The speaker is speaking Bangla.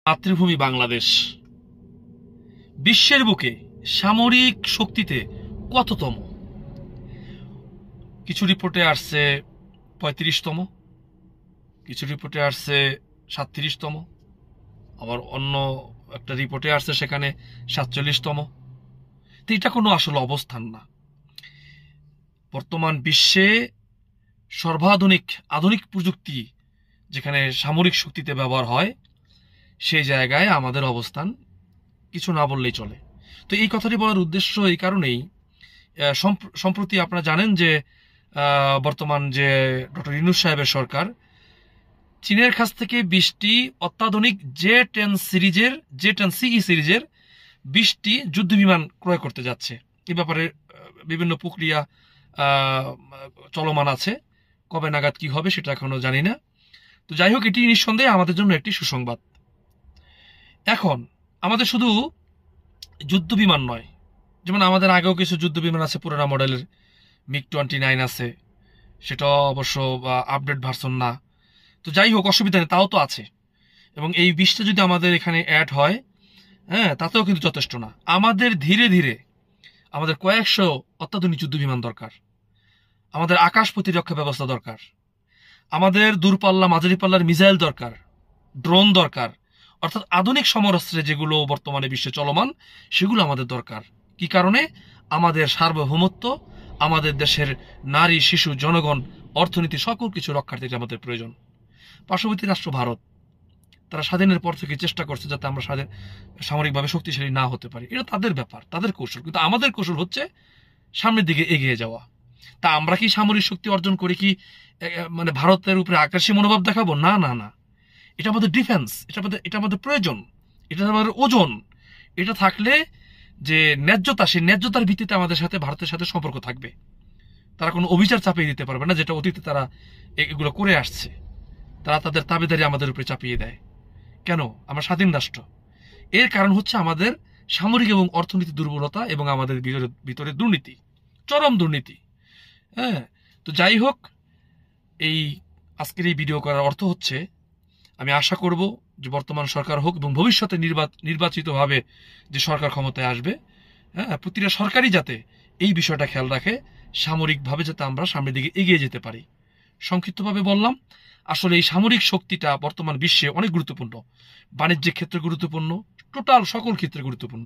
মাতৃভূমি বাংলাদেশ বিশ্বের বুকে সামরিক শক্তিতে কততম? কিছু রিপোর্টে আসছে ৩৫তম, কিছু রিপোর্টে আসছে ৩৭তম, আবার অন্য একটা রিপোর্টে আসছে সেখানে ৪৭তম। তো এটা কোনো আসলে অবস্থান না। বর্তমান বিশ্বে আধুনিক প্রযুক্তি যেখানে সামরিক শক্তিতে ব্যবহার হয়, সেই জায়গায় আমাদের অবস্থান কিছু না বললেই চলে। তো এই কথাটি বলার উদ্দেশ্য এই কারণেই, সম্প্রতি আপনারা জানেন যে বর্তমান যে ডক্টর ইউনূস সাহেবের সরকার চীনের কাছ থেকে 20টি অত্যাধুনিক জে-10 সিই সিরিজের 20টি যুদ্ধ বিমান ক্রয় করতে যাচ্ছে। এ ব্যাপারে বিভিন্ন প্রক্রিয়া চলমান আছে। কবে নাগাদ কি হবে সেটা এখনো জানি না। তো যাই হোক, এটি নিঃসন্দেহে আমাদের জন্য একটি সুসংবাদ। এখন আমাদের শুধু যুদ্ধ বিমান নয়, যেমন আমাদের আগেও কিছু যুদ্ধ বিমান আছে পুরোনো মডেলের, MiG-29 আছে, সেটা অবশ্য আপডেট ভার্সন না। তো যাই হোক, অসুবিধা নেই, তাও তো আছে। এবং এই 20টা যদি আমাদের এখানে অ্যাড হয়, তাতেও কিন্তু যথেষ্ট না। আমাদের ধীরে ধীরে আমাদের কয়েকশো অত্যাধুনিক যুদ্ধ বিমান দরকার, আমাদের আকাশ প্রতিরক্ষা ব্যবস্থা দরকার, আমাদের দূরপাল্লা মাঝারি পাল্লার মিসাইল দরকার, ড্রোন দরকার, অর্থাৎ আধুনিক সমরাস্ত্রে যেগুলো বর্তমানে বিশ্বে চলমান সেগুলো আমাদের দরকার। কি কারণে? আমাদের সার্বভৌমত্ব, আমাদের দেশের নারী, শিশু, জনগণ, অর্থনীতি সকল কিছু রক্ষার্থে আমাদের প্রয়োজন। পার্শ্ববর্তী রাষ্ট্র ভারত, তারা স্বাধীনের পর থেকে চেষ্টা করছে যাতে আমরা সামরিকভাবে শক্তিশালী না হতে পারি। এটা তাদের ব্যাপার, তাদের কৌশল। কিন্তু আমাদের কৌশল হচ্ছে সামনের দিকে এগিয়ে যাওয়া। তা আমরা কি সামরিক শক্তি অর্জন করি কি মানে ভারতের উপরে আকাশী মনোভাব দেখাবো? না না না, এটা আমাদের ডিফেন্স, এটা আমাদের প্রয়োজন, এটা আমাদের ওজন। এটা থাকলে যে ন্যায্যতা, সেই ন্যায্যতার ভিত্তিতে আমাদের সাথে ভারতের সাথে সম্পর্ক থাকবে। তারা কোনো অভিচার চাপিয়ে দিতে পারবে না, যেটা অতীতে তারা এগুলো করে আসছে। তারা তাদের তাবেদারি আমাদের উপরে চাপিয়ে দেয়। কেন? আমরা স্বাধীন রাষ্ট্র। এর কারণ হচ্ছে আমাদের সামরিক এবং অর্থনীতি দুর্বলতা এবং আমাদের ভিতরে দুর্নীতি, চরম দুর্নীতি। তো যাই হোক, এই আজকের এই ভিডিও করার অর্থ হচ্ছে, আমি আশা করব যে বর্তমান সরকার হোক এবং ভবিষ্যতে নির্বাচিতভাবে যে সরকার ক্ষমতায় আসবে, প্রতিটা সরকারই যাতে এই বিষয়টা খেয়াল রাখে, সামরিকভাবে যাতে আমরা সামনের দিকে এগিয়ে যেতে পারি। সংক্ষিপ্তভাবে বললাম, আসলে এই সামরিক শক্তিটা বর্তমান বিশ্বে অনেক গুরুত্বপূর্ণ। বাণিজ্যিক ক্ষেত্রে গুরুত্বপূর্ণ, টোটাল সকল ক্ষেত্রে গুরুত্বপূর্ণ।